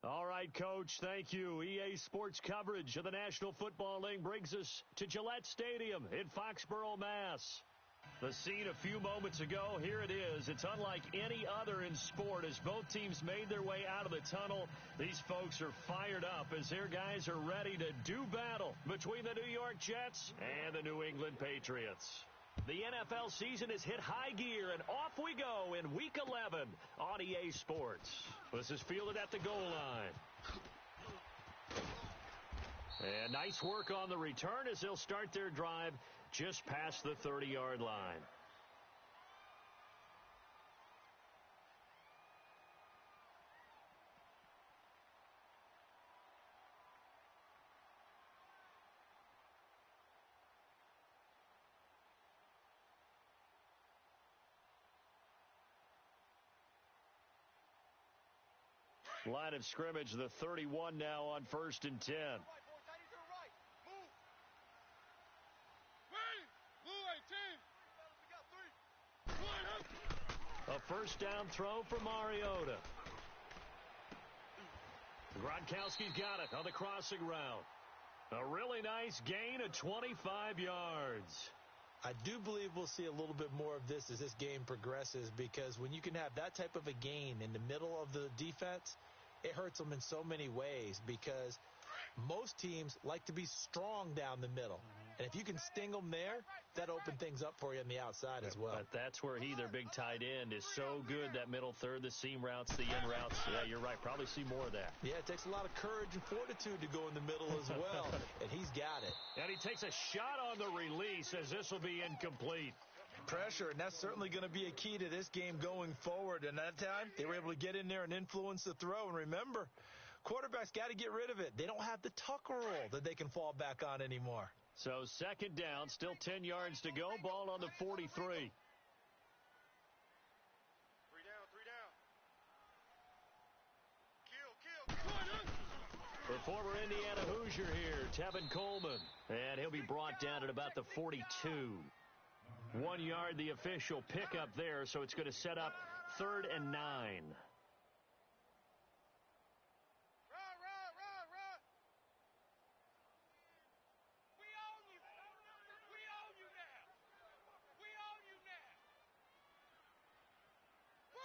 All right, Coach, thank you. EA Sports coverage of the National Football League brings us to Gillette Stadium in Foxborough, Mass. The scene a few moments ago, here it is. It's unlike any other in sport as both teams made their way out of the tunnel. These folks are fired up as their guys are ready to do battle between the New York Jets and the New England Patriots. The NFL season has hit high gear, and off we go in Week 11 on EA Sports. This is fielded at the goal line. And nice work on the return as they'll start their drive just past the 30-yard line. Line of scrimmage, the 31 now on 1st and 10. A first down throw for Mariota. Gronkowski's got it on the crossing route. A really nice gain of 25 yards. I do believe we'll see a little bit more of this as this game progresses, because when you can have that type of a gain in the middle of the defense, it hurts them in so many ways, because most teams like to be strong down the middle. And if you can sting them there, that opens things up for you on the outside as well. But that's where their big tight end, is so good, that middle third, the seam routes, the in routes. Yeah, you're right. Probably see more of that. Yeah, it takes a lot of courage and fortitude to go in the middle as well, and he's got it. And he takes a shot on the release as this will be incomplete. Pressure, and that's certainly going to be a key to this game going forward. And that time, they were able to get in there and influence the throw. And remember, quarterbacks got to get rid of it. They don't have the Tucker rule that they can fall back on anymore. So second down, still 10 yards to go. Ball on the 43. Three down. Kill. The former Indiana Hoosier here, Tevin Coleman. And he'll be brought down at about the 42. 1 yard, the official pickup there, so it's going to set up 3rd and 9. Run. We own you now. Woo!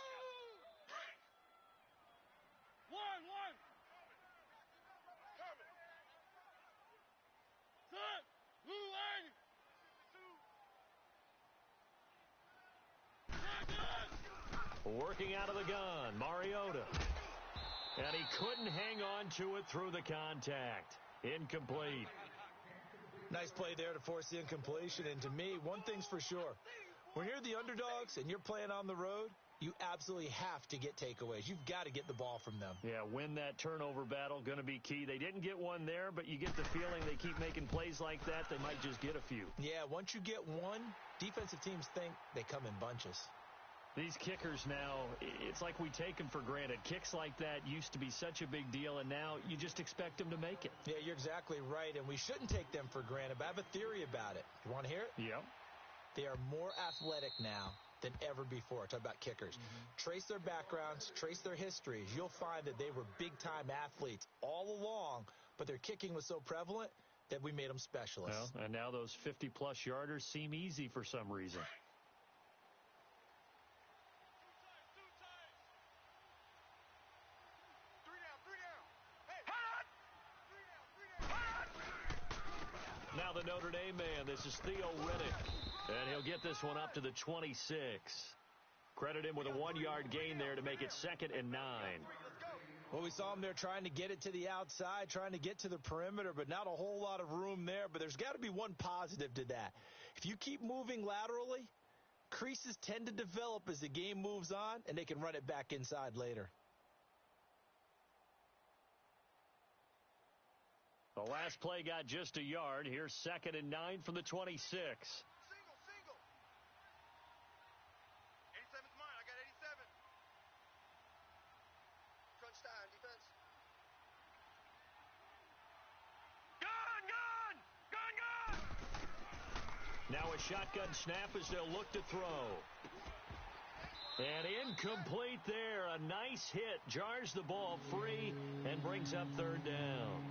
One. Coming. Son, blue line. Working out of the gun, Mariota. And he couldn't hang on to it through the contact. Incomplete. Nice play there to force the incompletion. And to me, one thing's for sure. When you're the underdogs and you're playing on the road, you absolutely have to get takeaways. You've got to get the ball from them. Yeah, win that turnover battle, going to be key. They didn't get one there, but you get the feeling they keep making plays like that, they might just get a few. Yeah, once you get one, defensive teams think they come in bunches. These kickers now, it's like we take them for granted. Kicks like that used to be such a big deal, and now you just expect them to make it. Yeah, you're exactly right, and we shouldn't take them for granted, but I have a theory about it. You want to hear it? Yep. They are more athletic now than ever before. Talk about kickers. Trace their backgrounds, trace their histories. You'll find that they were big-time athletes all along, but their kicking was so prevalent that we made them specialists. Well, and now those 50-plus yarders seem easy for some reason. Now the Notre Dame man, this is Theo Riddick, and he'll get this one up to the 26. Credit him with a 1-yard gain there to make it 2nd and 9. Well, we saw him there trying to get it to the outside, trying to get to the perimeter, but not a whole lot of room there. But there's got to be one positive to that. If you keep moving laterally, creases tend to develop as the game moves on, and they can run it back inside later. The last play got just a yard. Here's 2nd and 9 from the 26. Single. 87's mine. I got 87. Crunch time, defense. Gun! Now a shotgun snap as they'll look to throw. And incomplete there. A nice hit. Jars the ball free and brings up third down.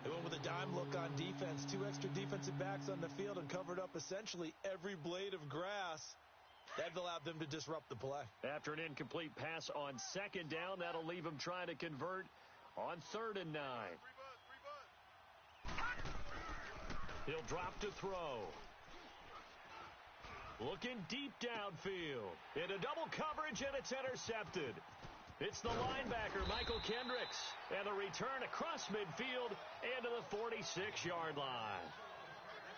They went with a dime look on defense. 2 extra defensive backs on the field and covered up essentially every blade of grass. That allowed them to disrupt the play. After an incomplete pass on second down, that'll leave him trying to convert on 3rd and 9. He'll drop to throw. Looking deep downfield. Into double coverage, and it's intercepted. It's the linebacker, Michael Kendricks. And the return across midfield into the 46-yard line.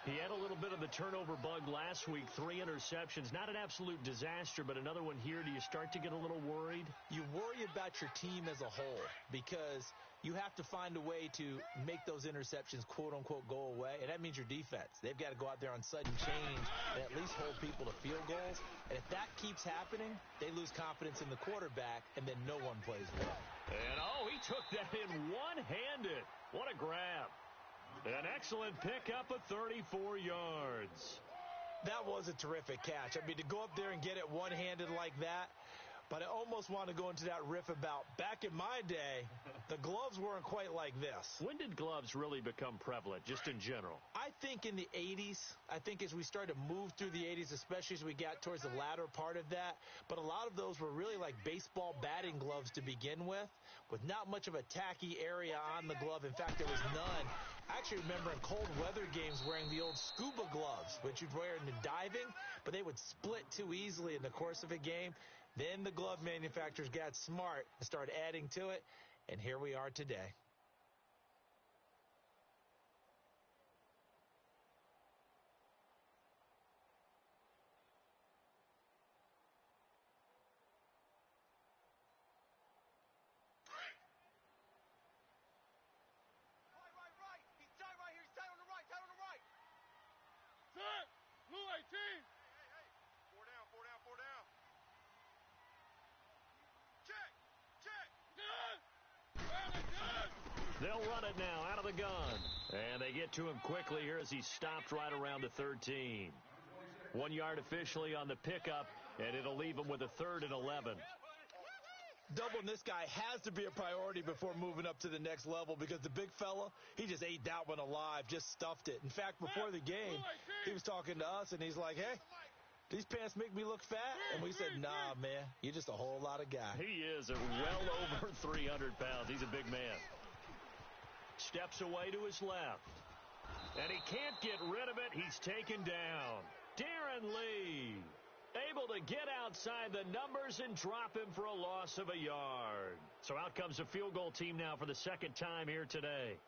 He had a little bit of the turnover bug last week. 3 interceptions. Not an absolute disaster, but another one here. Do you start to get a little worried? You worry about your team as a whole because you have to find a way to make those interceptions, quote-unquote, go away, and that means your defense. They've got to go out there on sudden change and at least hold people to field goals. And if that keeps happening, they lose confidence in the quarterback, and then no one plays well. And, he took that in one-handed. What a grab. An excellent pickup of 34 yards. That was a terrific catch. I mean, to go up there and get it one-handed like that, but I almost want to go into that riff about back in my day, the gloves weren't quite like this. When did gloves really become prevalent, just in general? I think in the 80s. I think as we started to move through the 80s, especially as we got towards the latter part of that. But a lot of those were really like baseball batting gloves to begin with not much of a tacky area on the glove. In fact, there was none. I actually remember in cold weather games wearing the old scuba gloves, which you'd wear in diving, but they would split too easily in the course of a game. Then the glove manufacturers got smart and started adding to it, and here we are today. Right. He's tight right here. He's tight on the right. Tight on the right. Set. Blue 18. Hey. 4 down. Check. They'll run it now out of the gun. And they get to him quickly here as he stopped right around the 13. 1 yard officially on the pickup, and it'll leave him with a 3rd and 11. Doubling this guy has to be a priority before moving up to the next level because the big fella, he just ate that one alive, just stuffed it. In fact, before the game, he was talking to us, and he's like, hey, these pants make me look fat? And we said, nah, man, you're just a whole lot of guy. He is well over 300 pounds. He's a big man. Steps away to his left. And he can't get rid of it. He's taken down. Darren Lee able to get outside the numbers and drop him for a loss of a yard. So out comes a field goal team now for the second time here today.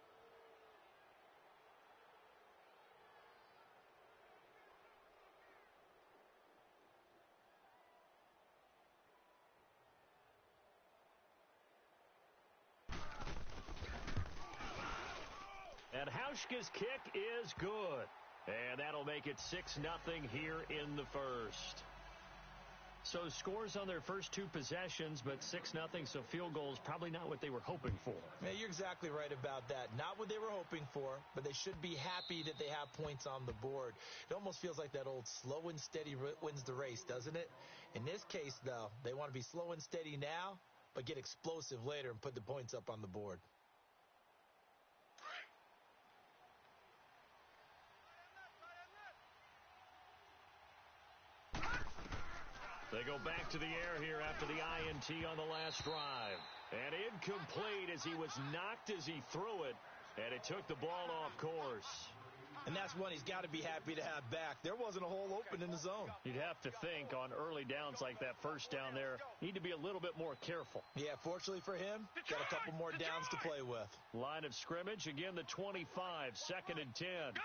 And Hauschka's kick is good. And that'll make it 6-0 here in the first. So scores on their first 2 possessions, but 6-0, so field goals probably not what they were hoping for. Yeah, you're exactly right about that. Not what they were hoping for, but they should be happy that they have points on the board. It almost feels like that old slow and steady wins the race, doesn't it? In this case, though, they want to be slow and steady now, but get explosive later and put the points up on the board. They go back to the air here after the INT on the last drive. And incomplete as he was knocked as he threw it. And it took the ball off course. And that's one he's got to be happy to have back. There wasn't a hole open in the zone. You'd have to think on early downs like that first down there, need to be a little bit more careful. Yeah, fortunately for him, got a couple more downs to play with. Line of scrimmage, again the 25, 2nd and 10. Gun!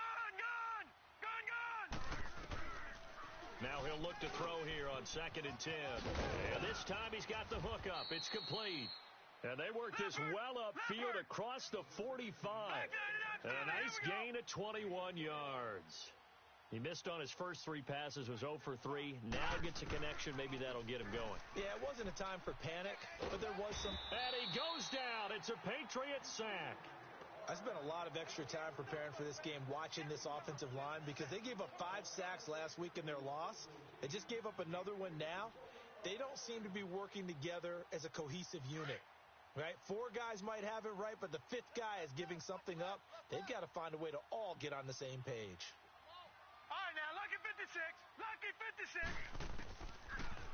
Now he'll look to throw here on 2nd and 10. And this time he's got the hook up. It's complete. And they work this well upfield across the 45. A nice gain of 21 yards. He missed on his first 3 passes, was 0 for 3. Now gets a connection. Maybe that'll get him going. Yeah, it wasn't a time for panic, but there was some. And he goes down. It's a Patriot sack. I spent a lot of extra time preparing for this game, watching this offensive line, because they gave up 5 sacks last week in their loss. They just gave up another one now. they don't seem to be working together as a cohesive unit. Right? 4 guys might have it right, but the 5th guy is giving something up. They've got to find a way to all get on the same page. All right, now, lucky 56. Lucky 56.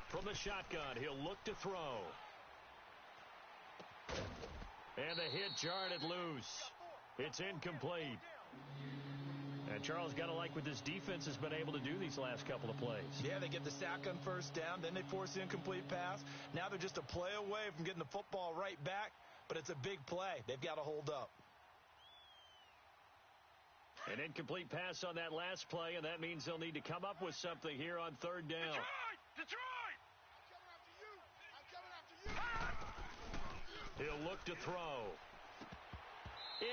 From the shotgun, he'll look to throw. And the hit jarred it loose. It's incomplete. And Charles, got to like what this defense has been able to do these last couple of plays. Yeah, they get the sack on first down, then they force the incomplete pass. Now they're just a play away from getting the football right back, but it's a big play. They've got to hold up. An incomplete pass on that last play, and that means they'll need to come up with something here on third down. Detroit! I'm coming after you! He'll look to throw.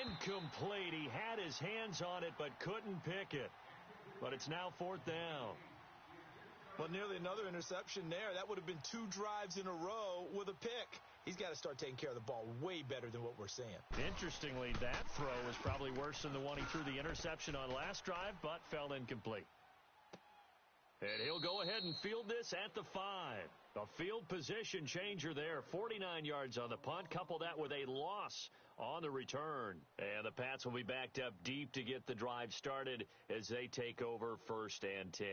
Incomplete. He had his hands on it but couldn't pick it. But it's now 4th down. Well, nearly another interception there. That would have been 2 drives in a row with a pick. He's got to start taking care of the ball way better than what we're seeing. Interestingly, that throw was probably worse than the one he threw the interception on last drive, but fell incomplete. And he'll go ahead and field this at the 5. A field position changer there. 49 yards on the punt. Couple that with a loss on the return. And the Pats will be backed up deep to get the drive started as they take over 1st and 10.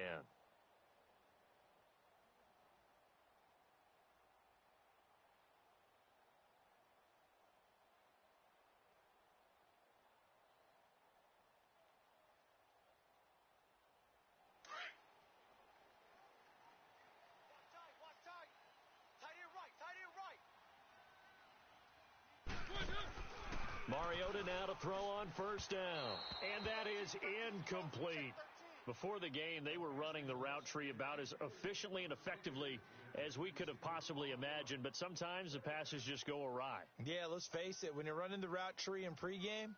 Mariota now to throw on first down. And that is incomplete. Before the game, they were running the route tree about as efficiently and effectively as we could have possibly imagined, but sometimes the passes just go awry. Yeah, let's face it. When you're running the route tree in pregame,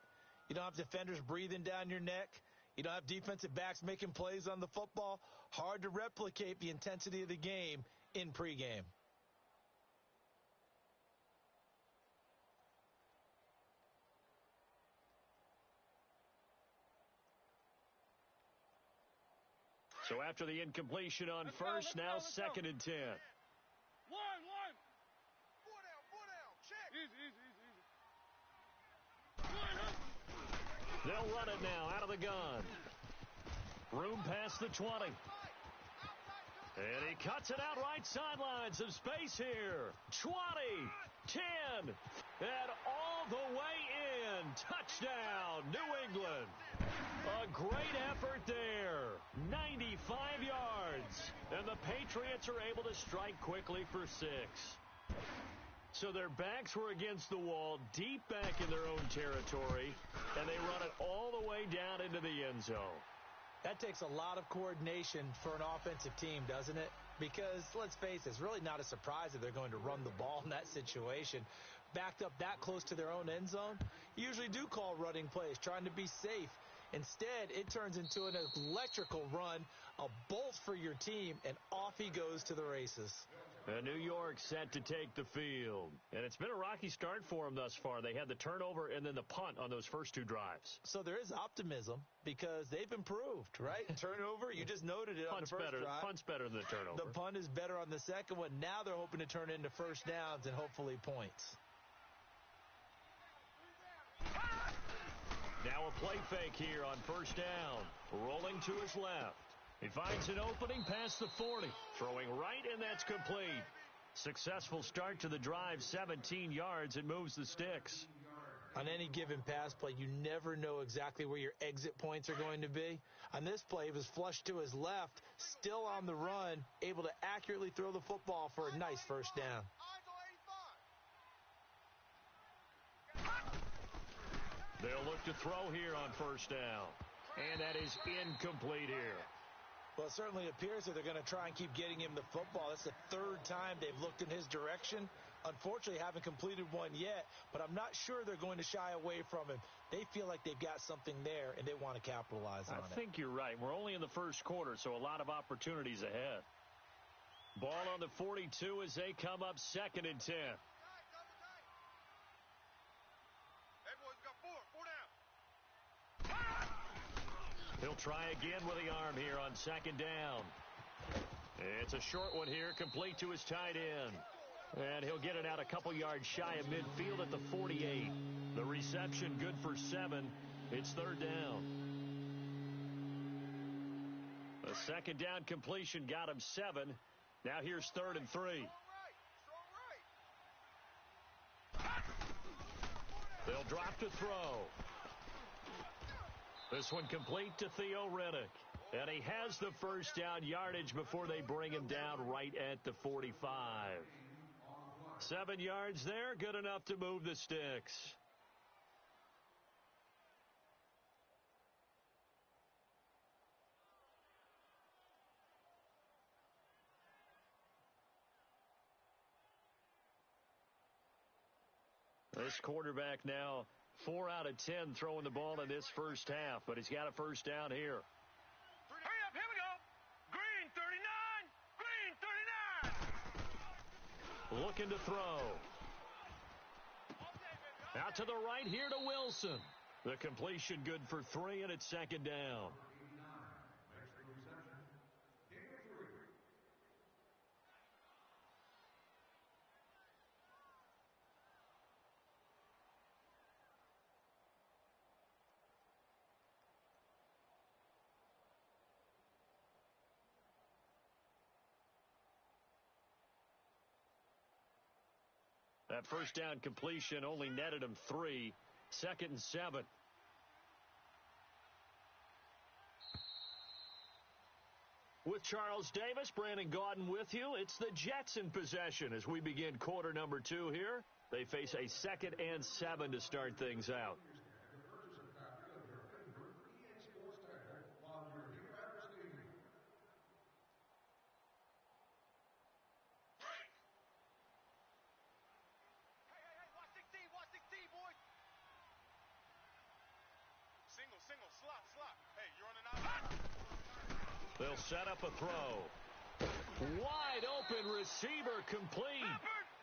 you don't have defenders breathing down your neck. You don't have defensive backs making plays on the football. Hard to replicate the intensity of the game in pregame. So after the incompletion on first, now 2nd and 10. One. 4 down, check. Easy. They'll run it now out of the gun. Room past the 20. And he cuts it out right sideline. Some space here. 20, 10, and all the way in. Touchdown, New England. A great effort there. 95 yards. And the Patriots are able to strike quickly for 6. So their backs were against the wall, deep back in their own territory, and they run it all the way down into the end zone. That takes a lot of coordination for an offensive team, doesn't it? Because, let's face it, it's really not a surprise that they're going to run the ball in that situation. Backed up that close to their own end zone, you usually do call running plays, trying to be safe. Instead, it turns into an electrical run, a bolt for your team, and off he goes to the races. New York set to take the field. And it's been a rocky start for them thus far. They had the turnover and then the punt on those first 2 drives. So there is optimism because they've improved, right? Turnover, you just noted it on the first drive. Punt's better than the turnover. The punt is better on the second one. Now they're hoping to turn into first downs and hopefully points. Now a play fake here on first down. Rolling to his left. He finds an opening past the 40. Throwing right, and that's complete. Successful start to the drive, 17 yards. It moves the sticks. On any given pass play, you never know exactly where your exit points are going to be. On this play, he was flushed to his left, still on the run, able to accurately throw the football for a nice first down. They'll look to throw here on first down. And that is incomplete here. Well, it certainly appears that they're going to try and keep getting him the football. That's the 3rd time they've looked in his direction. Unfortunately, haven't completed one yet, but I'm not sure they're going to shy away from him. They feel like they've got something there, and they want to capitalize on it. I think you're right. We're only in the first quarter, so a lot of opportunities ahead. Ball on the 42 as they come up 2nd and 10. He'll try again with the arm here on 2nd down. It's a short one here, complete to his tight end. And he'll get it out a couple yards shy of midfield at the 48. The reception good for 7. It's third down. The second down completion got him 7. Now here's 3rd and 3. They'll drop to throw. This one complete to Theo Riddick. And he has the first down yardage before they bring him down right at the 45. 7 yards there, good enough to move the sticks. This quarterback now 4 out of 10 throwing the ball in this first half, but he's got a first down here. Hurry up, here we go. Green 39. Green 39. Looking to throw. Out to the right here to Wilson. The completion good for 3, and it's second down. That first down completion only netted him 3. 2nd and 7. With Charles Davis, Brandon Gaudin with you. It's the Jets in possession as we begin quarter number 2 here. They face a 2nd and 7 to start things out. Single, slot. Hey, you're on an out. They'll set up a throw. Wide open receiver complete.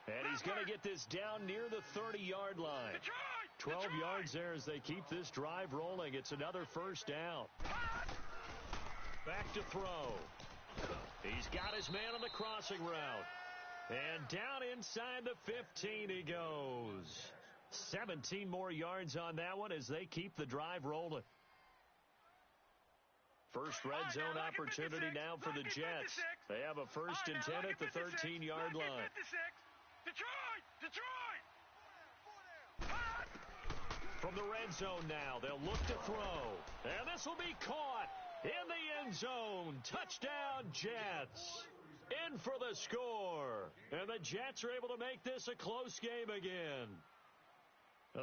And he's going to get this down near the 30-yard line. 12 yards there as they keep this drive rolling. It's another first down. Back to throw. He's got his man on the crossing route. And down inside the 15 he goes. 17 more yards on that one as they keep the drive rolling. First red zone opportunity now for the Jets. They have a 1st and 10 at the 13-yard line. Detroit! From the red zone now, they'll look to throw. And this will be caught in the end zone. Touchdown, Jets. In for the score. And the Jets are able to make this a close game again.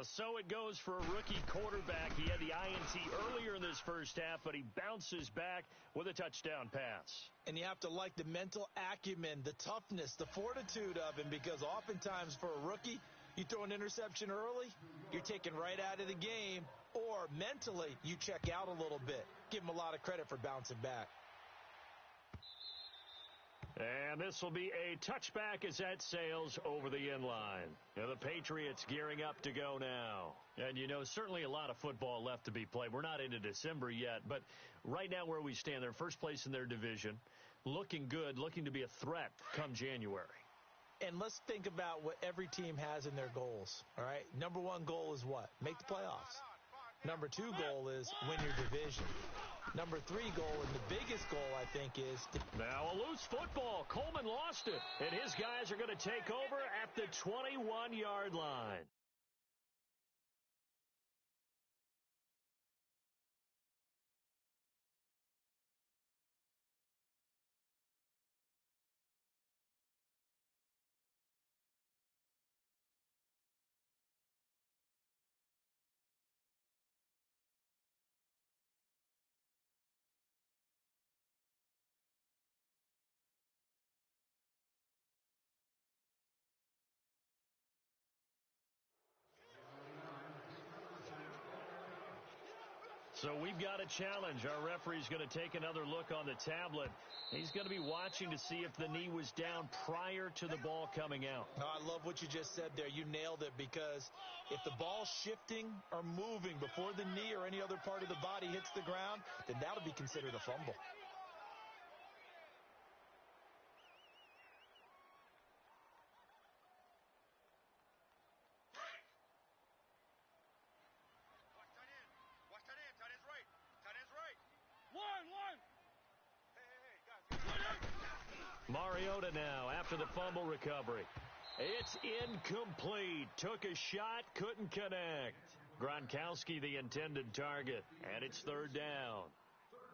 So it goes for a rookie quarterback. He had the INT earlier in this first half, but he bounces back with a touchdown pass. And you have to like the mental acumen, the toughness, the fortitude of him, because oftentimes for a rookie, you throw an interception early, you're taken right out of the game, or mentally you check out a little bit. Give him a lot of credit for bouncing back. And this will be a touchback as that sails over the end line. Now the Patriots gearing up to go now. And, you know, certainly a lot of football left to be played. We're not into December yet, but right now where we stand, they're first place in their division, looking good, looking to be a threat come January. And let's think about what every team has in their goals, all right? Number 1 goal is what? Make the playoffs. Number 2 goal is win your division. Number 3 goal, and the biggest goal, I think, is... Now a loose football. Coleman lost it. And his guys are going to take over at the 21-yard line. So we've got a challenge. Our referee's going to take another look on the tablet. He's going to be watching to see if the knee was down prior to the ball coming out. Oh, I love what you just said there. You nailed it, because if the ball's shifting or moving before the knee or any other part of the body hits the ground, then that'll be considered a fumble. Mariota now after the fumble recovery. It's incomplete. Took a shot, couldn't connect. Gronkowski the intended target, and it's third down.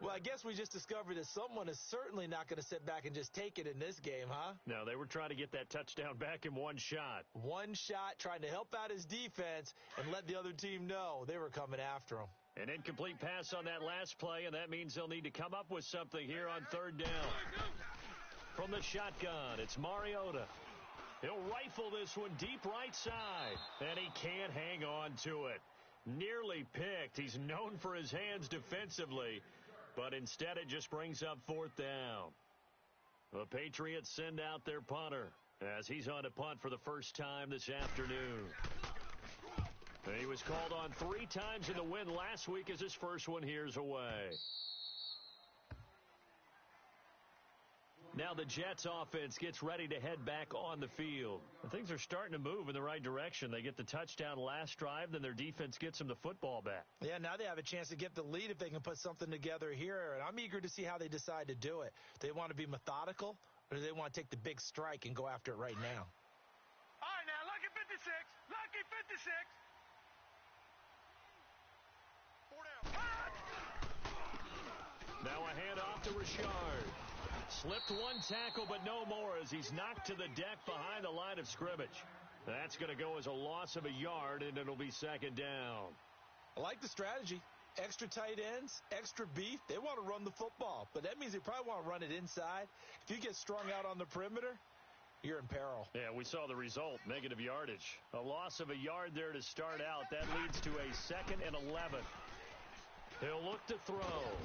Well, I guess we just discovered that someone is certainly not going to sit back and just take it in this game, huh? No, they were trying to get that touchdown back in one shot. One shot, trying to help out his defense and let the other team know they were coming after him. An incomplete pass on that last play, and that means they'll need to come up with something here on third down. From the shotgun, it's Mariota. He'll rifle this one deep right side, and he can't hang on to it. Nearly picked. He's known for his hands defensively, but instead it just brings up fourth down. The Patriots send out their punter as he's on to punt for the first time this afternoon. He was called on 3 times in the win last week as his first one here's away. Now the Jets offense gets ready to head back on the field. Things are starting to move in the right direction. They get the touchdown last drive, then their defense gets them the football back. Yeah, now they have a chance to get the lead if they can put something together here, and I'm eager to see how they decide to do it. They want to be methodical, or do they want to take the big strike and go after it right now? All right, now, lucky 56. Lucky 56. 4 down. Now a handoff to Richard. Slipped one tackle, but no more as he's knocked to the deck behind the line of scrimmage. That's going to go as a loss of a yard, and it'll be second down. I like the strategy. Extra tight ends, extra beef. They want to run the football, but that means they probably want to run it inside. If you get strung out on the perimeter, you're in peril. Yeah, we saw the result, negative yardage. A loss of a yard there to start out. That leads to a 2nd and 11. He'll look to throw.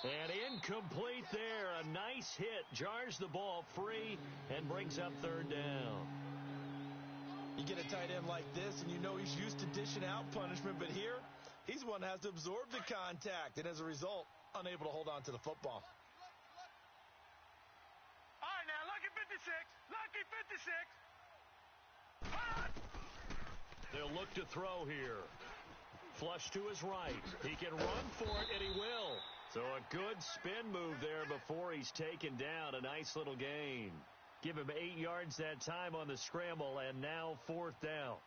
And incomplete there. A nice hit. Jars the ball free and brings up third down. You get a tight end like this, and you know he's used to dishing out punishment, but here, he's one that has to absorb the contact, and as a result, unable to hold on to the football. All right, now, lucky 56. Lucky 56. They'll look to throw here. Flush to his right. He can run for it, and he will. So a good spin move there before he's taken down. A nice little gain. Give him 8 yards that time on the scramble, and now fourth down.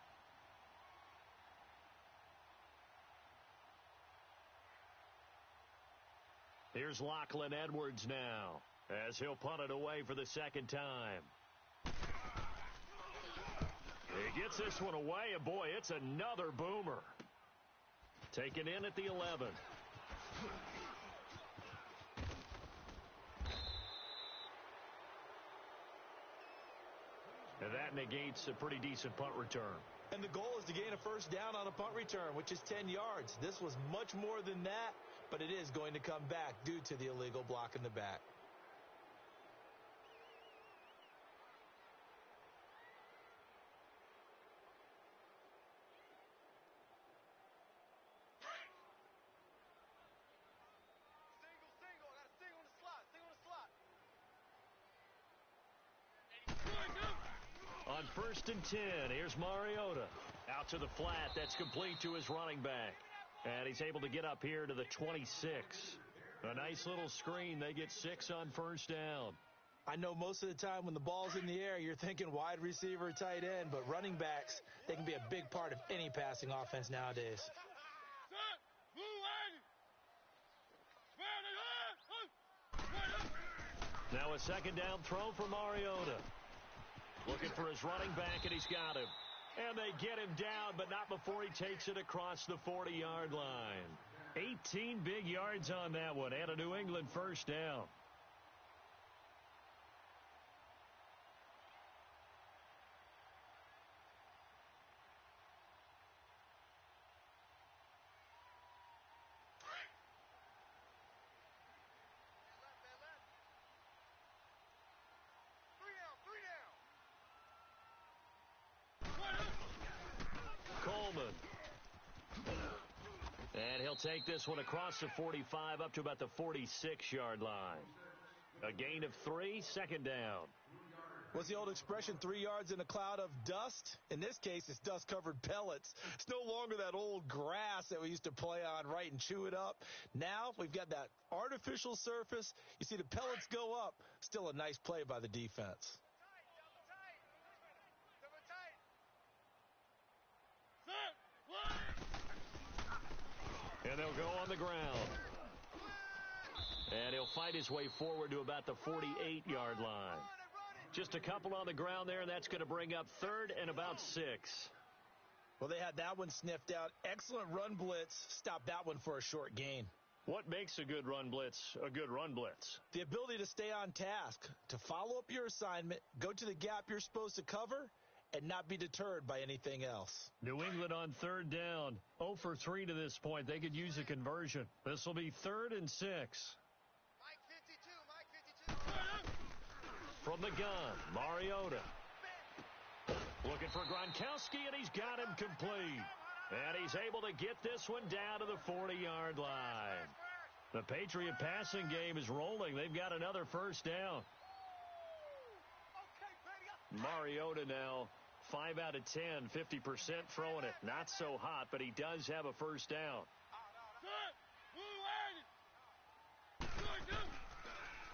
Here's Lachlan Edwards now as he'll punt it away for the second time. He gets this one away, and boy, it's another boomer. Taken in at the 11. And that negates a pretty decent punt return. And the goal is to gain a first down on a punt return, which is 10 yards. This was much more than that, but it is going to come back due to the illegal block in the back. Single. I got a single in the slot. Single in the slot. On 1st and 10, here's Mariota. Out to the flat. That's complete to his running back. And he's able to get up here to the 26. A nice little screen. They get 6 on first down. I know most of the time when the ball's in the air, you're thinking wide receiver, tight end, but running backs, they can be a big part of any passing offense nowadays. Now a second down throw for Mariota. Looking for his running back, and he's got him. And they get him down, but not before he takes it across the 40-yard line. 18 big yards on that one, and a New England first down. Coleman. And he'll take this one across the 45 up to about the 46-yard line. A gain of 3, second down. What's the old expression, 3 yards in a cloud of dust? In this case, it's dust-covered pellets. It's no longer that old grass that we used to play on, right, and chew it up. Now we've got that artificial surface. You see the pellets go up. Still a nice play by the defense. And they'll go on the ground. And he'll fight his way forward to about the 48-yard line. Just a couple on the ground there, and that's going to bring up 3rd and about 6. Well, they had that one sniffed out. Excellent run blitz. Stopped that one for a short gain. What makes a good run blitz a good run blitz? The ability to stay on task, to follow up your assignment, go to the gap you're supposed to cover, and not be deterred by anything else. New England on 3rd down. 0 for 3 to this point. They could use a conversion. This will be 3rd and 6. From the gun, Mariota. Looking for Gronkowski, and he's got him complete. And he's able to get this one down to the 40-yard line. The Patriot passing game is rolling. They've got another 1st down. Mariota now 5 out of 10, 50% throwing it. Not so hot, but he does have a 1st down.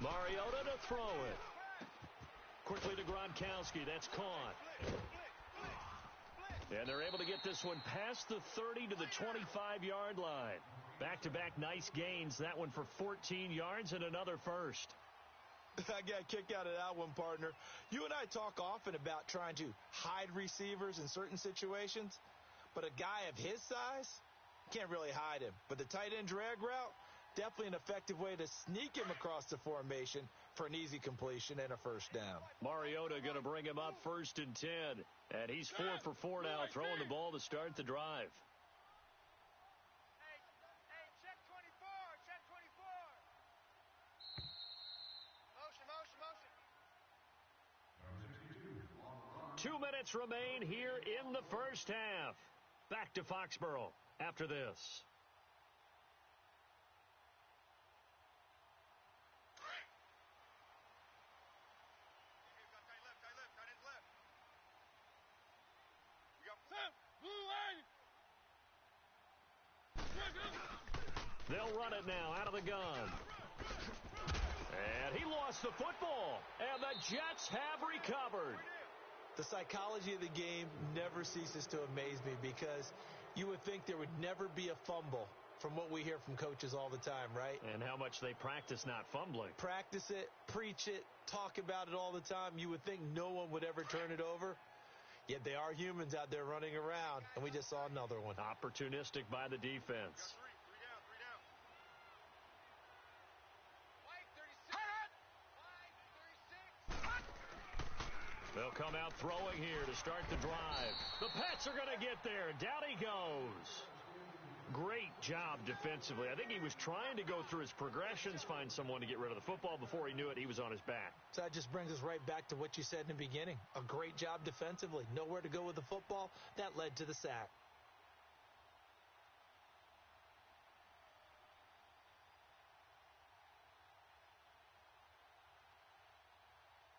Mariota to throw it. Quickly to Gronkowski. That's caught. And they're able to get this one past the 30 to the 25-yard line. Back-to-back nice gains. That one for 14 yards and another 1st. I got a kick out of that one, partner. You and I talk often about trying to hide receivers in certain situations, but a guy of his size can't really hide him. But the tight end drag route, definitely an effective way to sneak him across the formation for an easy completion and a 1st down. Mariota going to bring him up 1st and 10. And he's 4 for 4 now, throwing the ball to start the drive. Hey, check 24, check 24. Motion. 2 minutes remain here in the 1st half. Back to Foxborough after this. They'll run it now out of the gun. And he lost the football. And the Jets have recovered. The psychology of the game never ceases to amaze me because you would think there would never be a fumble from what we hear from coaches all the time, right? And how much they practice not fumbling. Practice it, preach it, talk about it all the time. You would think no one would ever turn it over. Yet they are humans out there running around, and we just saw another one. Opportunistic by the defense. They'll come out throwing here to start the drive. The Pats are going to get there. Down he goes. Great job defensively. I think he was trying to go through his progressions, find someone to get rid of the football. Before he knew it, he was on his back. So that just brings us right back to what you said in the beginning. A great job defensively. Nowhere to go with the football. That led to the sack.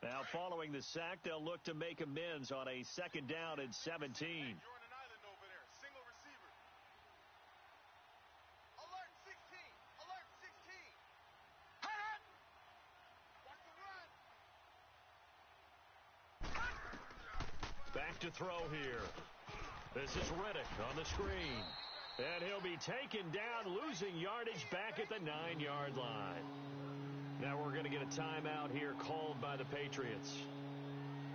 Now, following the sack, they'll look to make amends on a 2nd down and 17. You're on an island over there. Single receiver. Alert 16. Alert 16. Hut! Watch the run. Back to throw here. This is Riddick on the screen. And he'll be taken down, losing yardage back at the 9-yard line. Now we're going to get a timeout here called by the Patriots,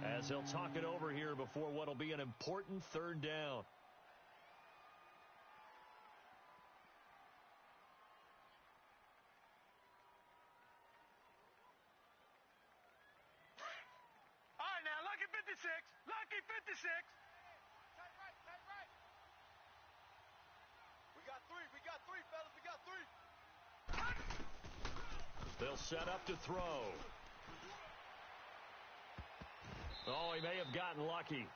as they'll talk it over here before what will be an important 3rd down. All right, now, lucky 56. Lucky 56. Tight right. We got three, fellas. We got 3. They'll set up to throw. Oh, he may have gotten lucky.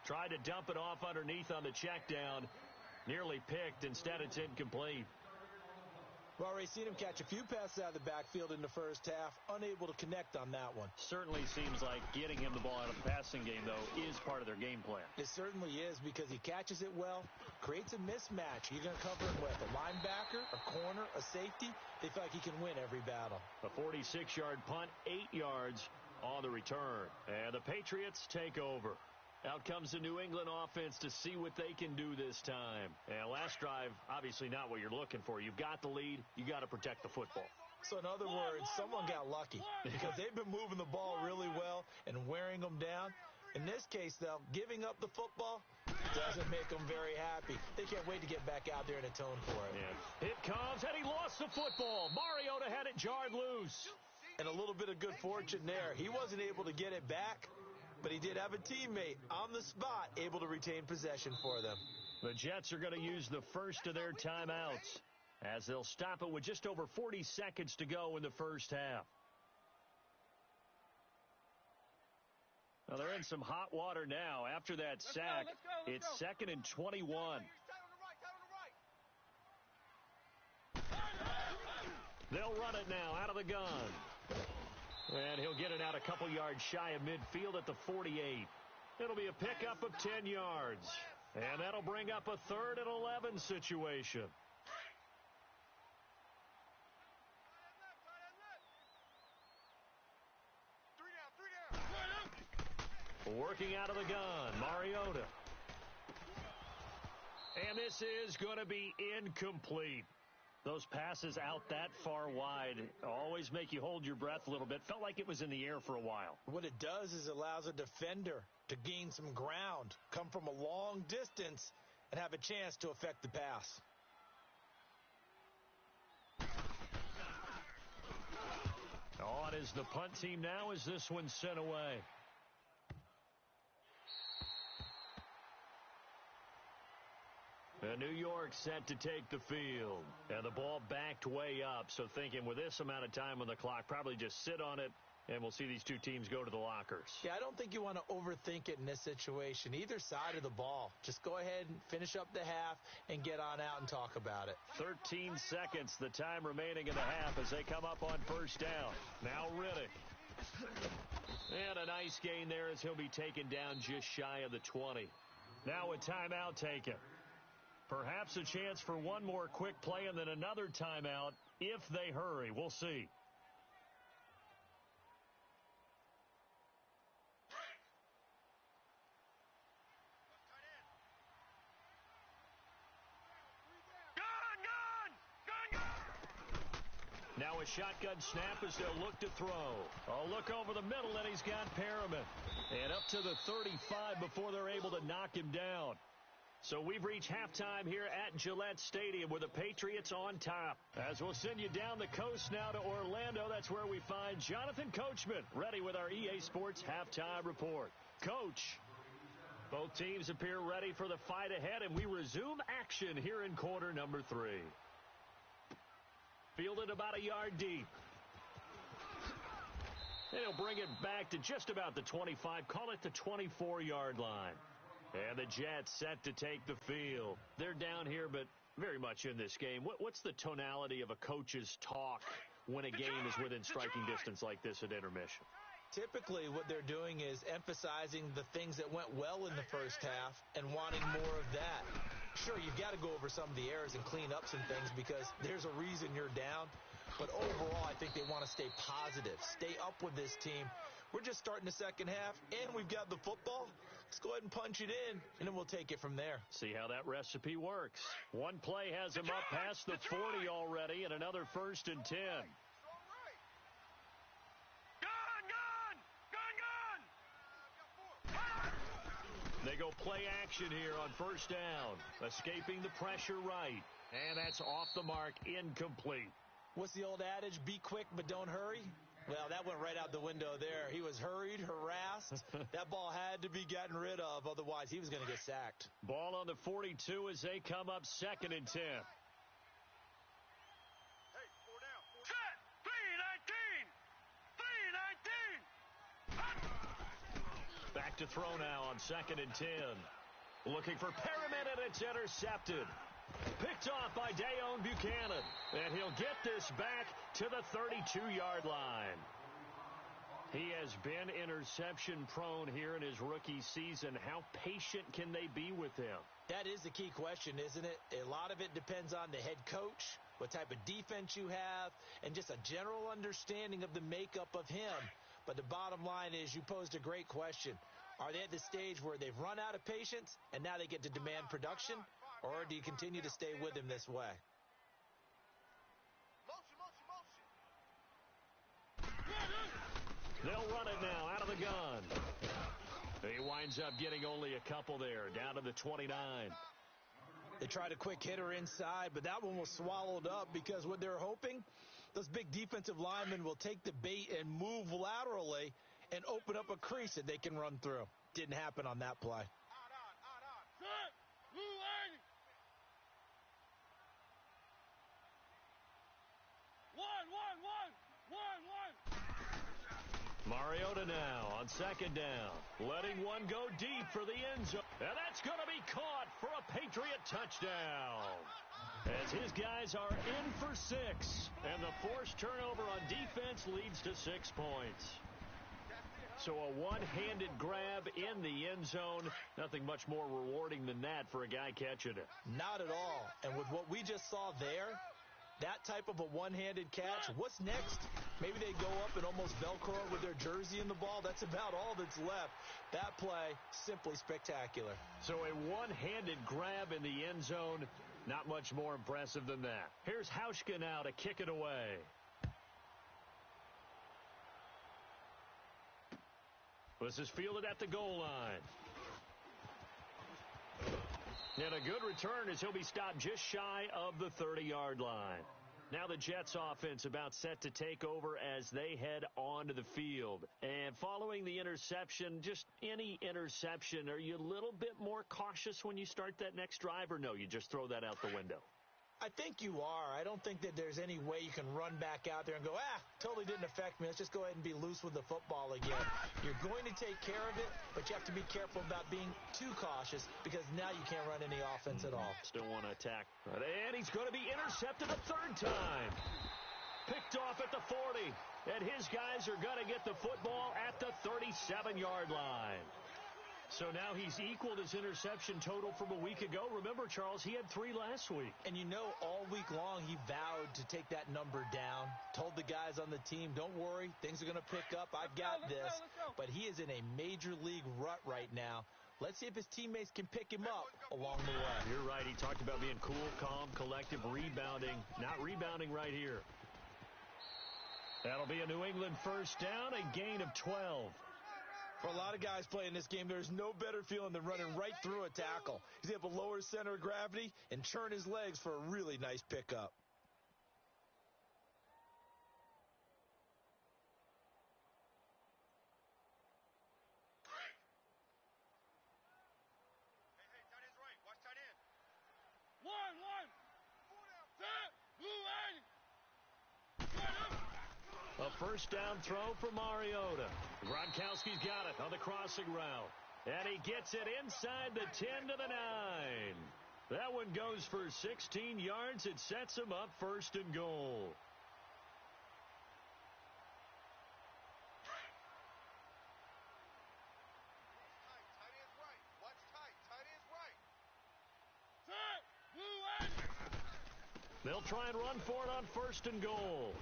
Tried to dump it off underneath on the check down. Nearly picked. Instead, it's incomplete. We've already seen him catch a few passes out of the backfield in the first half, unable to connect on that one. Certainly seems like getting him the ball out of the passing game, though, is part of their game plan. It certainly is, because he catches it well, creates a mismatch. You're going to cover him with a linebacker, a corner, a safety. They feel like he can win every battle. A 46-yard punt, 8 yards on the return. And the Patriots take over. Out comes the New England offense to see what they can do this time. And last drive, obviously not what you're looking for. You've got the lead. You got to protect the football. So in other words, someone got lucky because they've been moving the ball really well and wearing them down. In this case, though, giving up the football doesn't make them very happy. They can't wait to get back out there and atone for it. Yeah. It comes, and he lost the football. Mariota had it jarred loose. And a little bit of good fortune there. He wasn't able to get it back, but he did have a teammate on the spot able to retain possession for them. The Jets are going to use the first of their timeouts as they'll stop it with just over 40 seconds to go in the first half. Well, they're in some hot water now. After that sack, it's 2nd and 21. They'll run it now out of the gun. And he'll get it out a couple yards shy of midfield at the 48. It'll be a pickup of 10 yards. And that'll bring up a 3rd and 11 situation. Working out of the gun, Mariota. And this is going to be incomplete. Those passes out that far wide always make you hold your breath a little bit. Felt like it was in the air for a while. What it does is allows a defender to gain some ground, come from a long distance, and have a chance to affect the pass. On is the punt team now as this one's sent away. New York set to take the field. And the ball backed way up. So thinking with this amount of time on the clock, probably just sit on it, and we'll see these two teams go to the lockers. Yeah, I don't think you want to overthink it in this situation. Either side of the ball. Just go ahead and finish up the half and get on out and talk about it. 13 seconds, the time remaining in the half as they come up on first down. Now Riddick. And a nice gain there as he'll be taken down just shy of the 20. Now a timeout taken. Perhaps a chance for one more quick play and then another timeout if they hurry. We'll see. Now a shotgun snap as they'll look to throw. A look over the middle, and he's got Perriman. And up to the 35 before they're able to knock him down. So we've reached halftime here at Gillette Stadium with the Patriots on top. As we'll send you down the coast now to Orlando, that's where we find Jonathan Coachman ready with our EA Sports halftime report. Coach, both teams appear ready for the fight ahead, and we resume action here in quarter number 3. Fielded about a yard deep. And he'll bring it back to just about the 25, call it the 24-yard line. And the Jets set to take the field. They're down here, but very much in this game. What's the tonality of a coach's talk when a game is within striking distance like this at intermission? Typically, what they're doing is emphasizing the things that went well in the first half and wanting more of that. Sure, you've got to go over some of the errors and clean up some things because there's a reason you're down. But overall, I think they want to stay positive, stay up with this team. We're just starting the second half, and we've got the football. Let's go ahead and punch it in, and then we'll take it from there. See how that recipe works. One play has him up past the 40 already, and another 1st and 10. They go play action here on first down. Escaping the pressure right. And that's off the mark, incomplete. What's the old adage? Be quick, but don't hurry? Well, that went right out the window there. He was hurried, harassed. That ball had to be gotten rid of. Otherwise, he was going to get sacked. Ball on the 42 as they come up 2nd and 10. Hey, 4 down. Set! 3-19! 3-19! Back to throw now on 2nd and 10. Looking for Perriman, and it's intercepted. Picked off by Dayon Buchanan. And he'll get this back to the 32-yard line. He has been interception prone here in his rookie season. How patient can they be with him? That is the key question, isn't it? A lot of it depends on the head coach, what type of defense you have, and just a general understanding of the makeup of him. But the bottom line is, you posed a great question. Are they at the stage where they've run out of patience and now they get to demand production? Or do you continue to stay with him this way? They'll run it now out of the gun. He winds up getting only a couple there, down to the 29. They tried a quick hitter inside, but that one was swallowed up because what they're hoping, those big defensive linemen will take the bait and move laterally and open up a crease that they can run through. Didn't happen on that play. Mariota now on second down, letting one go deep for the end zone. And that's going to be caught for a Patriot touchdown. As his guys are in for 6. And the forced turnover on defense leads to 6 points. So a one-handed grab in the end zone. Nothing much more rewarding than that for a guy catching it. Not at all. And with what we just saw there, that type of a one-handed catch, what's next? Maybe they go up and almost Velcro with their jersey in the ball. That's about all that's left. That play, simply spectacular. So a one-handed grab in the end zone, not much more impressive than that. Here's Hauschka now to kick it away. This is fielded at the goal line. And a good return as he'll be stopped just shy of the 30-yard line. Now the Jets offense about set to take over as they head onto the field. And following the interception, just any interception, are you a little bit more cautious when you start that next drive, or no, you just throw that out the window? I think you are. I don't think that there's any way you can run back out there and go, totally didn't affect me. Let's just go ahead and be loose with the football again. You're going to take care of it, but you have to be careful about being too cautious because now you can't run any offense at all. Still want to attack. And he's going to be intercepted a third time. Picked off at the 40. And his guys are going to get the football at the 37-yard line. So now he's equaled his interception total from a week ago. Remember, Charles, he had 3 last week. And you know, all week long he vowed to take that number down. Told the guys on the team, don't worry, things are going to pick up. I've got this. But he is in a major league rut right now. Let's see if his teammates can pick him up along the way. You're right. He talked about being cool, calm, collective, rebounding. Not rebounding right here. That'll be a New England first down, a gain of 12. For a lot of guys playing this game, there's no better feeling than running right through a tackle. He's able to lower his center of gravity and churn his legs for a really nice pickup. A first down throw for Mariota. Gronkowski's got it on the crossing route. And he gets it inside the 10 to the 9. That one goes for 16 yards. It sets him up first and goal. They'll try and run for it on first and goal.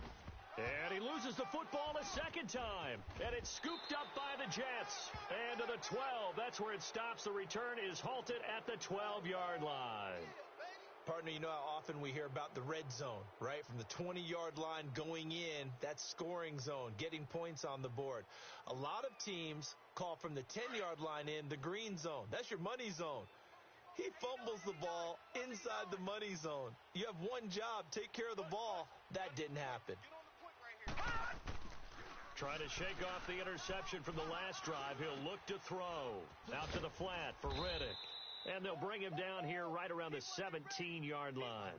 And he loses the football a second time. And it's scooped up by the Jets. And to the 12. That's where it stops. The return is halted at the 12-yard line. Partner, you know how often we hear about the red zone, right? From the 20-yard line going in, that's scoring zone, getting points on the board. A lot of teams call from the 10-yard line in the green zone. That's your money zone. He fumbles the ball inside the money zone. You have one job, take care of the ball. That didn't happen. Trying to shake off the interception from the last drive. He'll look to throw. Out to the flat for Riddick. And they'll bring him down here right around the 17-yard line.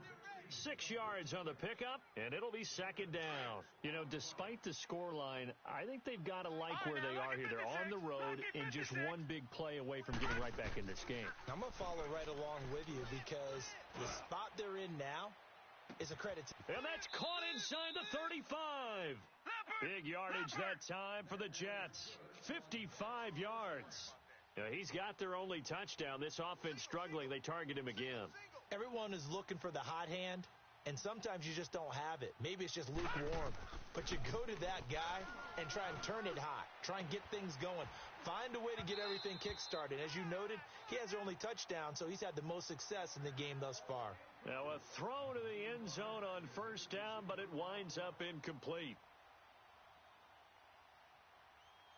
6 yards on the pickup, and it'll be second down. You know, despite the scoreline, I think they've got to like where they are here. They're on the road and just one big play away from getting right back in this game. I'm going to follow right along with you because the spot they're in now is a credit to. And that's caught inside the 35. Big yardage that time for the Jets. 55 yards. Now, he's got their only touchdown. This offense struggling. They target him again. Everyone is looking for the hot hand, and sometimes you just don't have it. Maybe it's just lukewarm. But you go to that guy and try and turn it hot. Try and get things going. Find a way to get everything kick-started. As you noted, he has their only touchdown, so he's had the most success in the game thus far. Now a throw to the end zone on first down, but it winds up incomplete.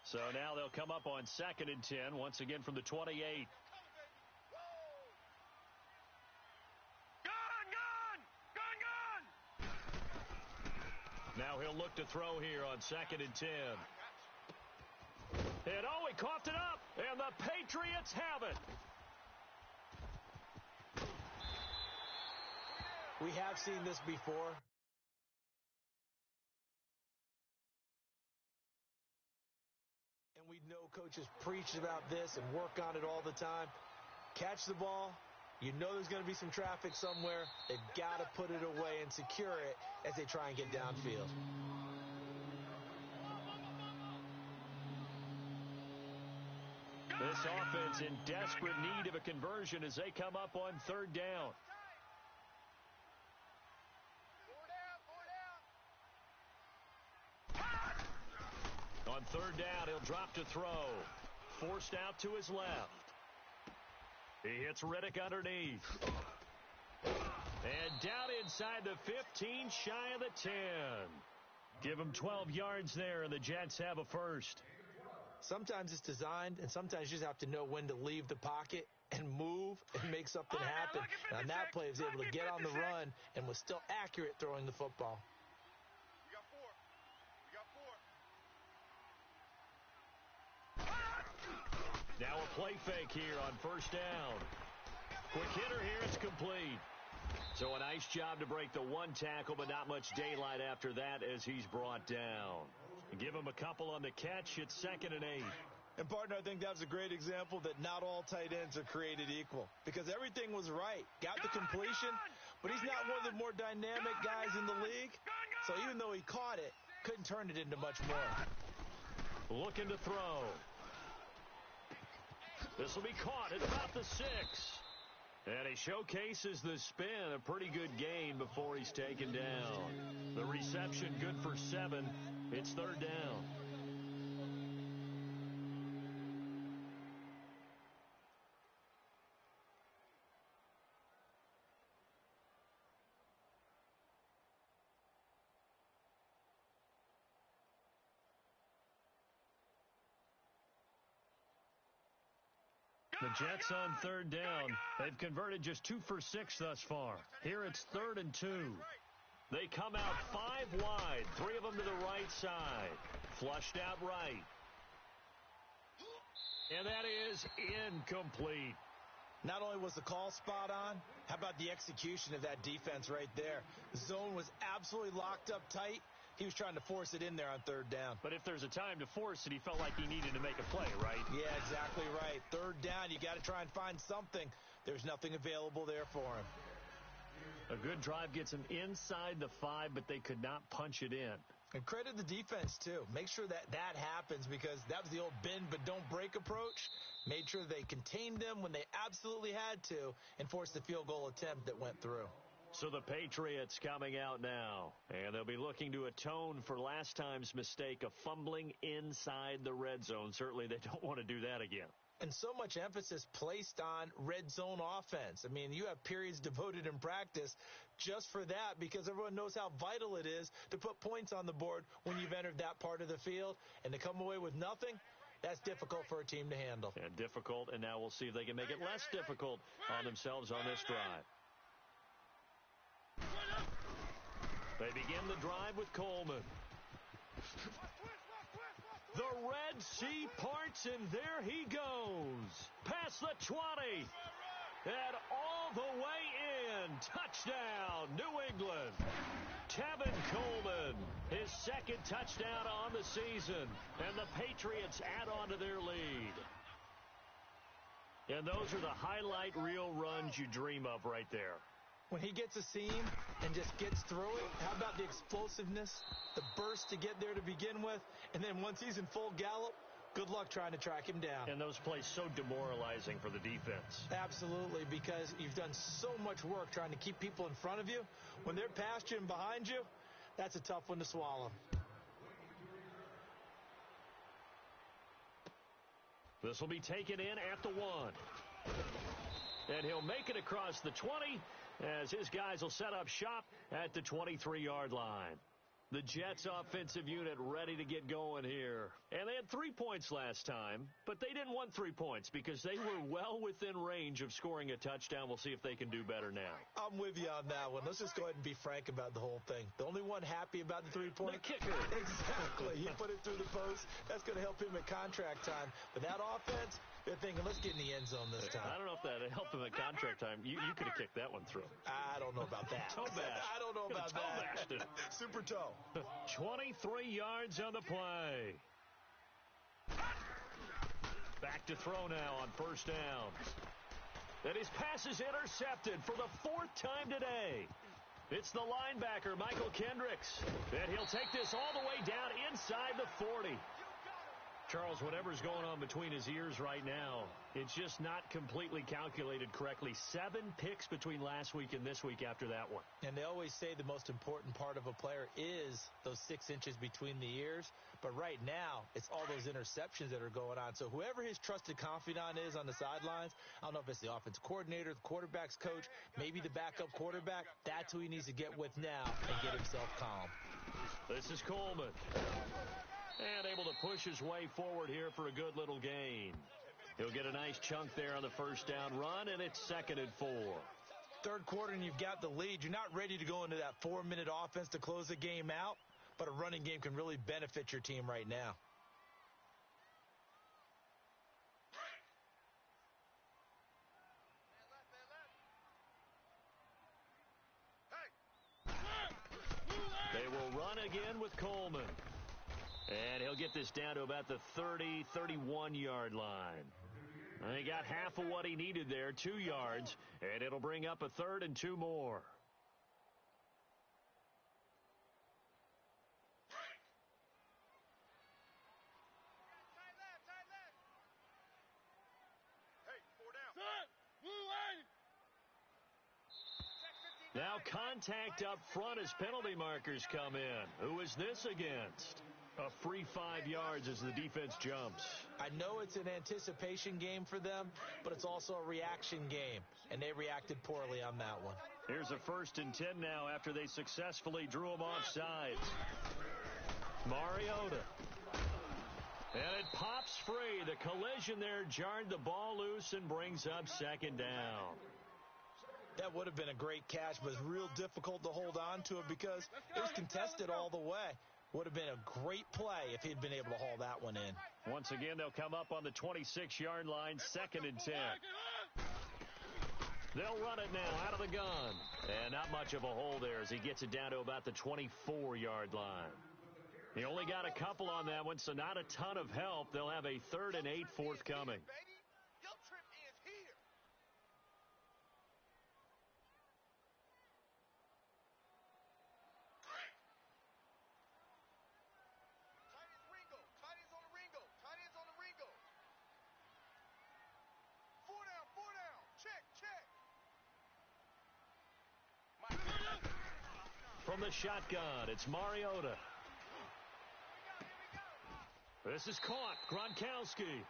So now they'll come up on 2nd and 10, once again from the 28. Now he'll look to throw here on 2nd and 10. And oh, he coughed it up, and the Patriots have it. We have seen this before. And we know coaches preach about this and work on it all the time. Catch the ball. You know there's going to be some traffic somewhere. They've got to put it away and secure it as they try and get downfield. This offense in desperate need of a conversion as they come up on 3rd down. On 3rd down, he'll drop to throw. Forced out to his left. He hits Riddick underneath. And down inside the 15, shy of the 10. Give him 12 yards there, and the Jets have a first. Sometimes it's designed, and sometimes you just have to know when to leave the pocket and move and make something happen. And on that play, he was able to get on the run and was still accurate throwing the football. We got 4. Now a play fake here on first down. Quick hitter here, it's complete. So a nice job to break the one tackle, but not much daylight after that as he's brought down. Give him a couple on the catch. It's 2nd and 8. And, partner, I think that was a great example that not all tight ends are created equal because everything was right. Got the completion, but he's not one of the more dynamic guys in the league. So even though he caught it, couldn't turn it into much more. Looking to throw. This will be caught at about the 6. And he showcases the spin, a pretty good gain before he's taken down. The reception good for 7. It's 3rd down. The Jets on 3rd down. They've converted just 2 for 6 thus far. Here it's 3rd and 2. They come out 5 wide, 3 of them to the right side. Flushed out right. And that is incomplete. Not only was the call spot on, how about the execution of that defense right there? The zone was absolutely locked up tight. He was trying to force it in there on 3rd down. But if there's a time to force it, he felt like he needed to make a play, right? Yeah, exactly right. 3rd down, you got to try and find something. There's nothing available there for him. A good drive gets him inside the 5, but they could not punch it in. And credit the defense, too. Make sure that happens because that was the old bend but don't break approach. Made sure they contained them when they absolutely had to and forced the field goal attempt that went through. So the Patriots coming out now, and they'll be looking to atone for last time's mistake of fumbling inside the red zone. Certainly they don't want to do that again. And so much emphasis placed on red zone offense. I mean, you have periods devoted in practice just for that because everyone knows how vital it is to put points on the board when you've entered that part of the field. And to come away with nothing, that's difficult for a team to handle. And difficult, and now we'll see if they can make it less difficult on themselves on this drive. They begin the drive with Coleman. The Red Sea parts, and there he goes. Past the 20. And all the way in Touchdown, New England. Tevin Coleman, his second touchdown on the season, and the Patriots add on to their lead. And those are the highlight reel runs you dream of right there. When he gets a seam and just gets through it, how about the explosiveness, the burst to get there to begin with, and then once he's in full gallop, good luck trying to track him down. And those plays so demoralizing for the defense. Absolutely, because you've done so much work trying to keep people in front of you. When they're past you and behind you, that's a tough one to swallow. This will be taken in at the 1. And he'll make it across the 20 as his guys will set up shop at the 23-yard line. The Jets offensive unit ready to get going here. And they had 3 points last time, but they didn't want 3 points because they were well within range of scoring a touchdown. We'll see if they can do better now. I'm with you on that one. Let's just go ahead and be frank about the whole thing. The only one happy about the 3-point? The kicker. Exactly. He put it through the post. That's going to help him at contract time. But that offense, they're thinking, let's get in the end zone this time. I don't know if that helped him at contract time. You could have kicked that one through. I don't know about that. Toe bash. I don't know about that. Toe bashed it. Super toe. 23 yards on the play. Back to throw now on first down. And his pass is intercepted for the 4th time today. It's the linebacker, Michael Kendricks. And he'll take this all the way down inside the 40. Charles, whatever's going on between his ears right now, it's just not completely calculated correctly. 7 picks between last week and this week after that one. And they always say the most important part of a player is those 6 inches between the ears. But right now, it's all those interceptions that are going on. So whoever his trusted confidant is on the sidelines, I don't know if it's the offensive coordinator, the quarterback's coach, maybe the backup quarterback, that's who he needs to get with now and get himself calm. This is Coleman. And able to push his way forward here for a good little gain. He'll get a nice chunk there on the first down run, and it's 2nd and 4. Third quarter, and you've got the lead. You're not ready to go into that 4-minute offense to close the game out, but a running game can really benefit your team right now. They will run again with Coleman. And he'll get this down to about the 30, 31-yard line. And he got half of what he needed there, 2 yards, and it'll bring up a 3rd and 2 more. Now contact up front as penalty markers come in. Who is this against? A free 5 yards as the defense jumps. I know it's an anticipation game for them, but it's also a reaction game, and they reacted poorly on that one. Here's a 1st and 10 now after they successfully drew him off sides. Mariota. And it pops free. The collision there jarred the ball loose and brings up 2nd down. That would have been a great catch, but it's real difficult to hold on to it because it was contested all the way. Would have been a great play if he'd been able to haul that one in. Once again, they'll come up on the 26-yard line, 2nd and 10. They'll run it now out of the gun. And not much of a hole there as he gets it down to about the 24-yard line. He only got a couple on that one, so not a ton of help. They'll have a 3rd and 8 forthcoming. From the shotgun, it's Mariota. This is caught. Gronkowski.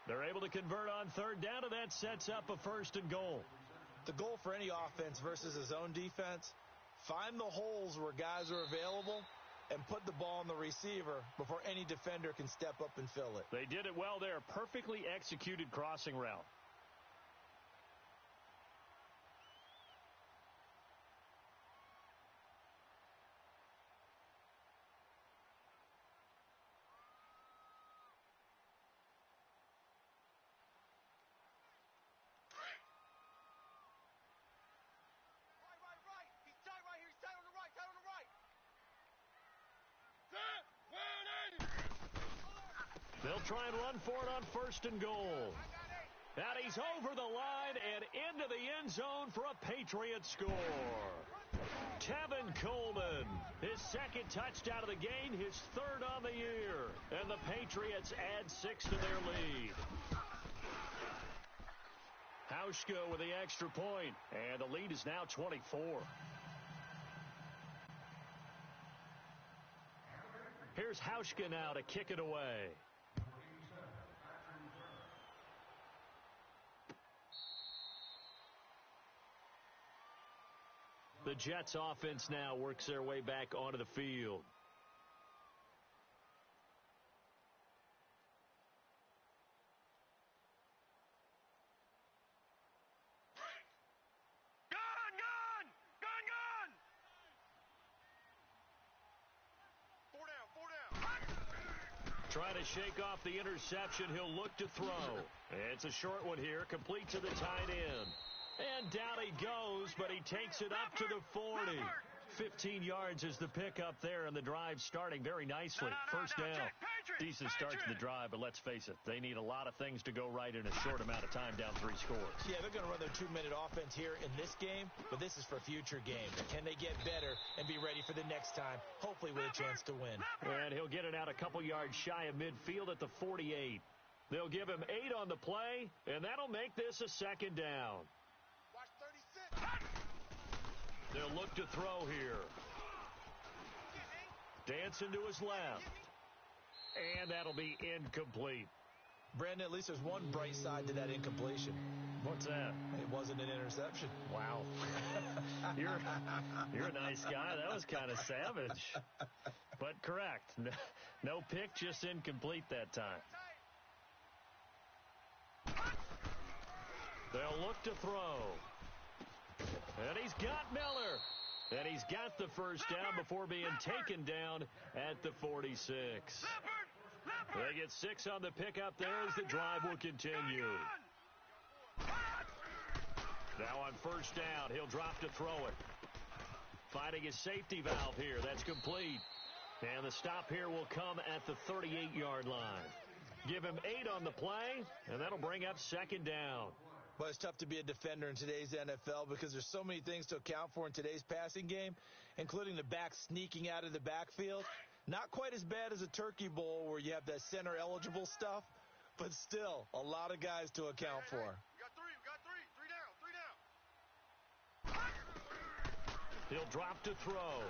They're able to convert on 3rd down, and that sets up a 1st and goal. The goal for any offense versus a zone defense, find the holes where guys are available and put the ball on the receiver before any defender can step up and fill it. They did it well there. Perfectly executed crossing route. try and run for it on 1st and goal. And he's over the line and into the end zone for a Patriot score. Tevin Coleman, his 2nd touchdown of the game, his 3rd on the year. And the Patriots add 6 to their lead. Hauschka with the extra point, and the lead is now 24. Here's Hauschka now to kick it away. The Jets offense now works their way back onto the field. Trying to shake off the interception. He'll look to throw. It's a short one here, complete to the tight end. And down he goes, but he takes it up to the 40. 15 yards is the pickup there, and the drive starting very nicely. First down. Decent start to the drive, but let's face it, they need a lot of things to go right in a short amount of time, down 3 scores. Yeah, they're going to run their 2-minute offense here in this game, but this is for future games. Can they get better and be ready for the next time, hopefully with a chance to win? And he'll get it out a couple yards shy of midfield at the 48. They'll give him 8 on the play, and that'll make this a 2nd down. Watch 36. They'll look to throw here. Dancing to his left. And that'll be incomplete. Brandon, at least there's one bright side to that incompletion. What's that? It wasn't an interception. Wow. You're a nice guy. That was kind of savage. But correct. No pick, just incomplete that time. They'll look to throw. And he's got Miller. And he's got the first down before being taken down at the 46. They get 6 on the pickup there as the drive will continue. Now on first down, he'll drop to throw it. Finding his safety valve here. That's complete. And the stop here will come at the 38-yard line. Give him 8 on the play, and that'll bring up 2nd down. Well, it's tough to be a defender in today's NFL because there's so many things to account for in today's passing game, including the back sneaking out of the backfield. Not quite as bad as a Turkey Bowl where you have that center-eligible stuff, but still a lot of guys to account for. We got 3. Three down. He'll drop to throw.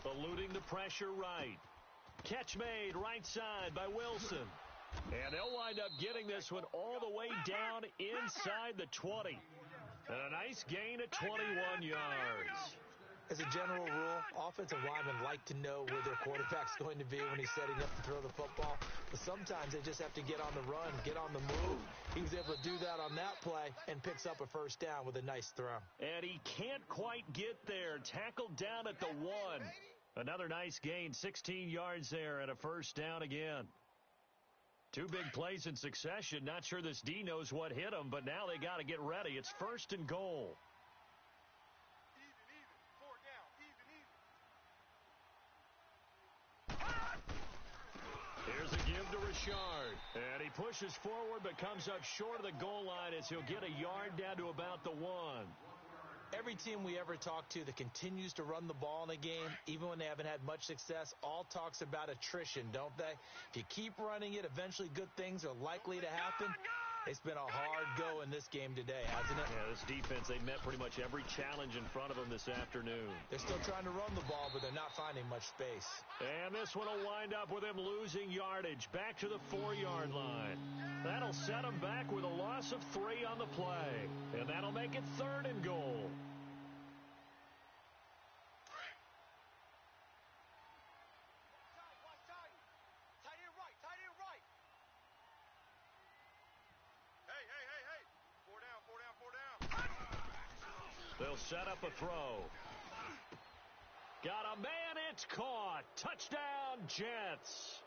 Eluding the pressure right. Catch made right side by Wilson. And they'll wind up getting this one all the way down inside the 20. And a nice gain of 21 yards. As a general rule, offensive linemen like to know where their quarterback's going to be when he's setting up to throw the football. But sometimes they just have to get on the run, get on the move. He was able to do that on that play and picks up a first down with a nice throw. And he can't quite get there. Tackled down at the 1. Another nice gain, 16 yards there and a first down again. 2 big plays in succession. Not sure this D knows what hit him, but now they got to get ready. It's 1st and goal. Even. 4 down. Even. Here's a give to Richard. And he pushes forward but comes up short of the goal line as he'll get a yard down to about the 1. Every team we ever talk to that continues to run the ball in a game, even when they haven't had much success, all talks about attrition, don't they? If you keep running it, eventually good things are likely to happen. It's been a hard go in this game today, hasn't it? Yeah, this defense, they met pretty much every challenge in front of them this afternoon. They're still trying to run the ball, but they're not finding much space. And this one will wind up with him losing yardage back to the 4-yard line. That'll set him back with a loss of 3 on the play. And that'll make it 3rd and goal. They'll set up a throw. Got a man, it's caught. Touchdown, Jets.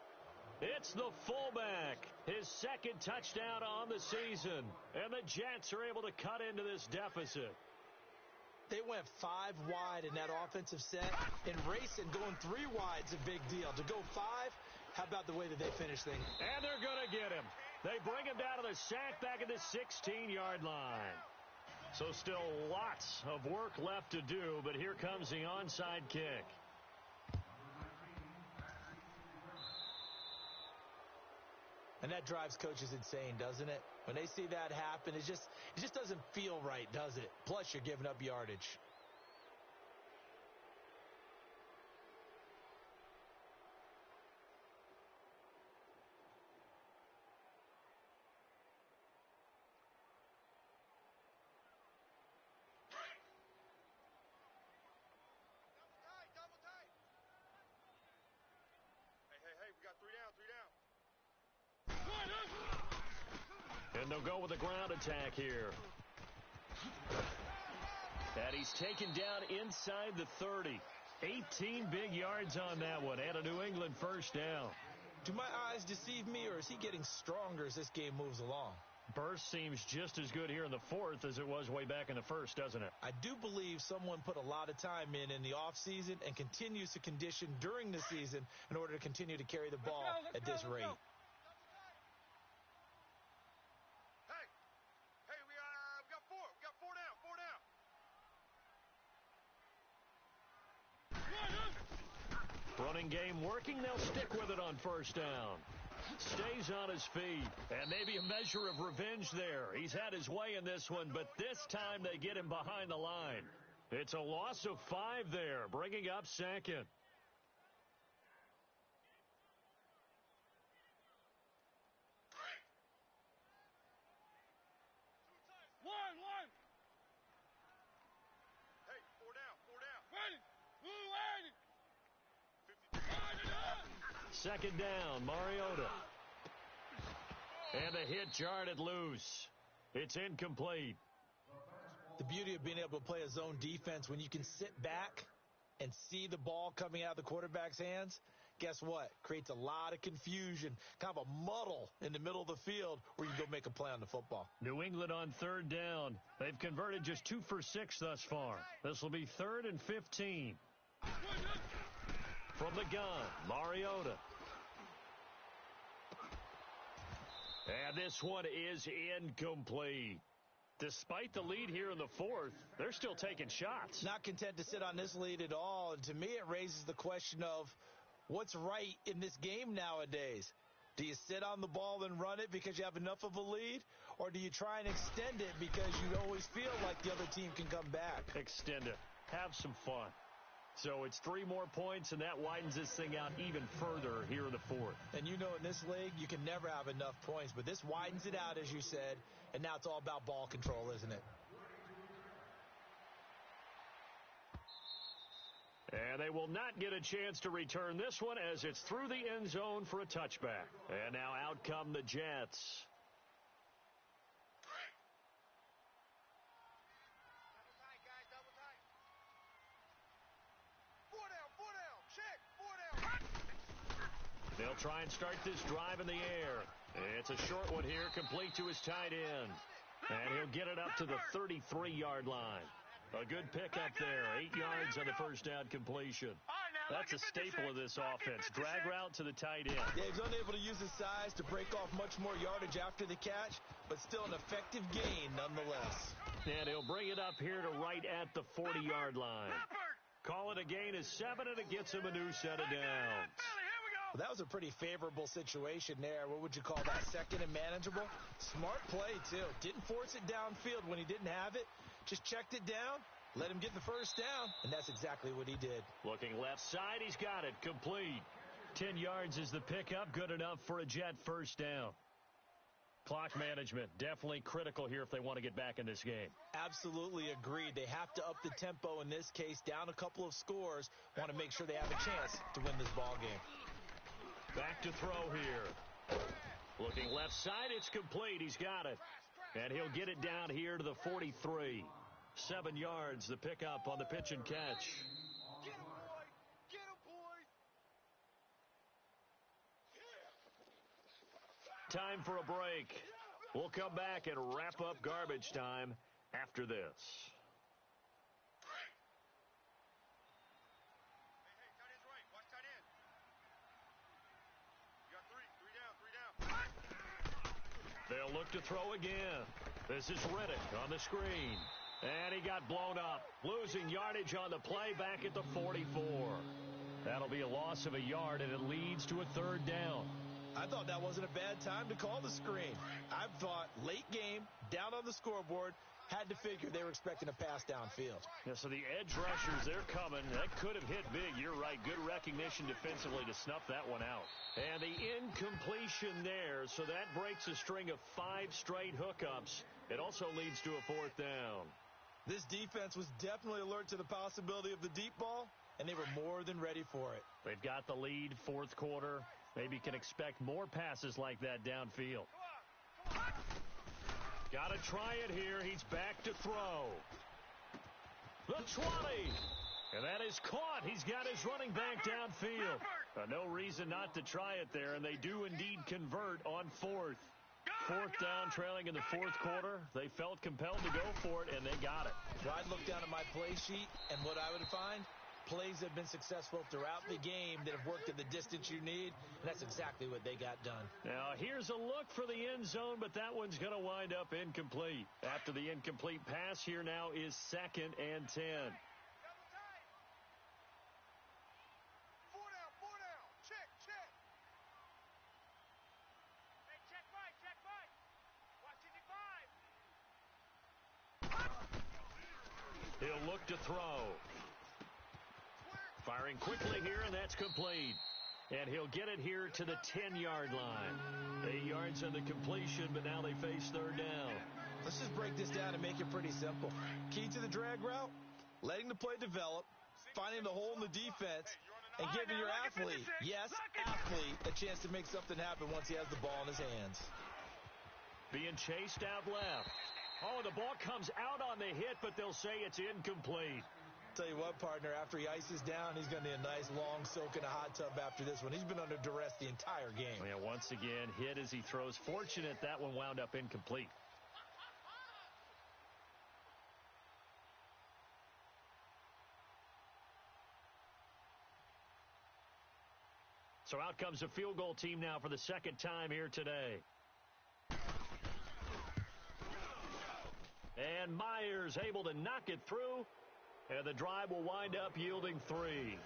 It's the fullback, his 2nd touchdown on the season. And the Jets are able to cut into this deficit. They went 5 wide in that offensive set. In racing, going 3 wide's a big deal. To go 5, How about the way that they finish things? And they're going to get him. They bring him down to the sack back at the 16-yard line. So still lots of work left to do, but here comes the onside kick. And that drives coaches insane, doesn't it? When they see that happen, it just doesn't feel right, does it? Plus, you're giving up yardage. Double tight. Hey, we got three down. And they'll go with a ground attack here. And he's taken down inside the 30. 18 big yards on that one, and a New England first down. Do my eyes deceive me, or is he getting stronger as this game moves along? Burst seems just as good here in the fourth as it was way back in the first, doesn't it? I do believe someone put a lot of time in the offseason and continues to condition during the season in order to continue to carry the ball at this rate. Hey, we got four. We got four down. Running game working. They'll stick with it on first down. Stays on his feet, and maybe a measure of revenge there. He's had his way in this one, but this time they get him behind the line. It's a loss of 5 there, bringing up second. One. Hey, four down. Ready. Second down, Mariota. And the hit jarred loose. It's incomplete. The beauty of being able to play a zone defense when you can sit back and see the ball coming out of the quarterback's hands, guess what? Creates a lot of confusion, kind of a muddle in the middle of the field where you go make a play on the football. New England on third down. They've converted just 2 for 6 thus far. This will be 3rd and 15. From the gun, Mariota. And this one is incomplete. Despite the lead here in the fourth, they're still taking shots. Not content to sit on this lead at all. And to me, it raises the question of what's right in this game nowadays. Do you sit on the ball and run it because you have enough of a lead? Or do you try and extend it because you always feel like the other team can come back? Extend it. Have some fun. So it's 3 more points, and that widens this thing out even further here in the fourth. And you know in this league, you can never have enough points. But this widens it out, as you said, and now it's all about ball control, isn't it? And they will not get a chance to return this one as it's through the end zone for a touchback. And now out come the Jets. Double tight. Four down. Check. 4 down. They'll try and start this drive in the air. It's a short one here, complete to his tight end. And he'll get it up to the 33-yard line. A good pickup there, 8 yards on the first down completion. That's a staple of this offense. Drag route to the tight end. Yeah, he's unable to use his size to break off much more yardage after the catch, but still an effective gain nonetheless. And he'll bring it up here to right at the 40-yard line. Call it a gain of 7, and it gets him a new set of downs. Well, that was a pretty favorable situation there. What would you call that? Second and manageable? Smart play, too. Didn't force it downfield when he didn't have it. Just checked it down, let him get the first down, and that's exactly what he did. Looking left side, he's got it. Complete. 10 yards is the pickup. Good enough for a Jet first down. Clock management, definitely critical here if they want to get back in this game. Absolutely agreed. They have to up the tempo in this case, down a couple of scores. Want to make sure they have a chance to win this ball game. Back to throw here. Looking left side, it's complete. He's got it. And he'll get it down here to the 43. 7 yards, the pickup on the pitch and catch. Get him, boy. Get him, boys. Time for a break. We'll come back and wrap up garbage time after this. Hey, tight end's right. Watch tight end. look to throw again. This is Riddick on the screen. And he got blown up, losing yardage on the play back at the 44. That'll be a loss of a yard, and it leads to a third down. I thought that wasn't a bad time to call the screen. I thought late game, down on the scoreboard, had to figure they were expecting a pass downfield. Yeah, so the edge rushers, they're coming. That could have hit big. You're right. Good recognition defensively to snuff that one out. And the incompletion there, so that breaks a string of 5 straight hookups. It also leads to a fourth down. This defense was definitely alert to the possibility of the deep ball, and they were more than ready for it. They've got the lead, fourth quarter. Maybe can expect more passes like that downfield. Got to try it here. He's back to throw. The 20. And that is caught. He's got his running back downfield. No reason not to try it there, and they do indeed convert on fourth. Fourth down, trailing in the fourth quarter. They felt compelled to go for it, and they got it. So I'd look down at my play sheet, and what I would find, plays have been successful throughout the game that have worked at the distance you need, and that's exactly what they got done. Now, here's a look for the end zone, but that one's going to wind up incomplete. After the incomplete pass, here now is 2nd and 10. He'll look to throw. Firing quickly here, and that's complete. And he'll get it here to the 10-yard line. 8 yards on the completion, but now they face third down. Let's just break this down and make it pretty simple. Key to the drag route, letting the play develop, finding the hole in the defense, and giving your athlete, yes, athlete, a chance to make something happen once he has the ball in his hands. Being chased out left. Oh, the ball comes out on the hit, but they'll say it's incomplete. Tell you what, partner, after he ices down, he's going to need a nice long soak in a hot tub after this one. He's been under duress the entire game. Yeah, once again, hit as he throws. Fortunate that one wound up incomplete. So out comes a field goal team now for the second time here today. And Myers able to knock it through. And the drive will wind up yielding 3.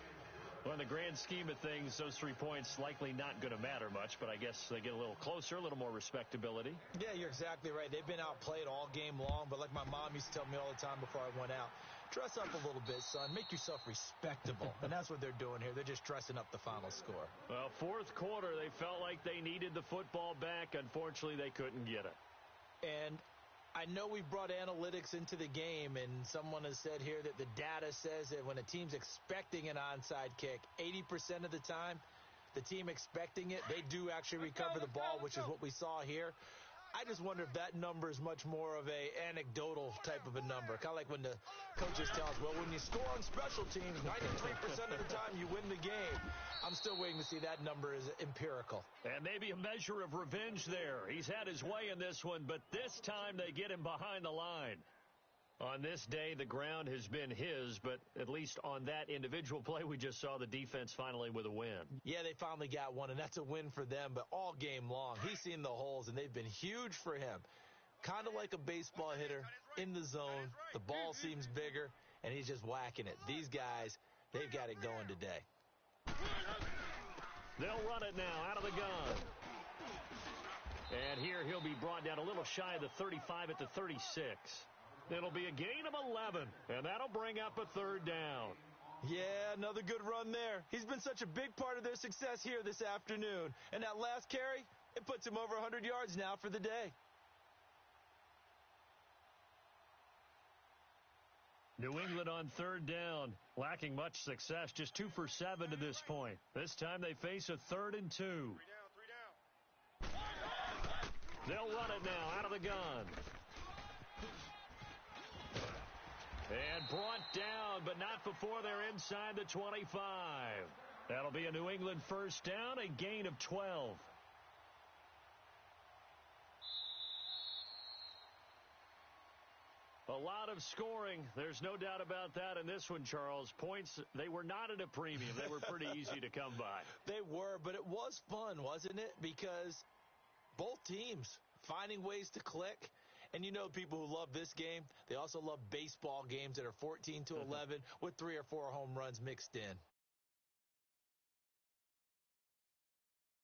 Well, in the grand scheme of things, those 3 points likely not going to matter much, but I guess they get a little closer, a little more respectability. Yeah, you're exactly right. They've been outplayed all game long, but like my mom used to tell me all the time before I went out, dress up a little bit, son. Make yourself respectable. And that's what they're doing here. They're just dressing up the final score. Well, fourth quarter, they felt like they needed the football back. Unfortunately, they couldn't get it. And I know we've brought analytics into the game, and someone has said here that the data says that when a team's expecting an onside kick, 80% of the time, the team expecting it, they do actually recover the ball, which is what we saw here. I just wonder if that number is much more of a anecdotal type of a number. Kind of like when the coaches tell us, well, when you score on special teams, 93% of the time you win the game. I'm still waiting to see that number is empirical. And maybe a measure of revenge there. He's had his way in this one, but this time they get him behind the line. On this day, the ground has been his, but at least on that individual play, we just saw the defense finally with a win. Yeah, they finally got one, and that's a win for them, but all game long, he's seen the holes, and they've been huge for him. Kind of like a baseball hitter in the zone. The ball seems bigger, and he's just whacking it. These guys, they've got it going today. They'll run it now out of the gun. And here he'll be brought down a little shy of the 35 at the 36. It'll be a gain of 11, and that'll bring up a third down. Yeah, another good run there. He's been such a big part of their success here this afternoon. And that last carry, it puts him over 100 yards now for the day. New England on third down, lacking much success, just 2 for 7 to this point. This time they face a 3rd and 2. 3 down. They'll run it now out of the gun. And brought down, but not before they're inside the 25. That'll be a New England first down, a gain of 12. A lot of scoring. There's no doubt about that in this one, Charles. Points, they were not at a premium. They were pretty easy to come by. They were, but it was fun, wasn't it? Because both teams finding ways to click. And you know people who love this game, they also love baseball games that are 14-11 with 3 or 4 home runs mixed in.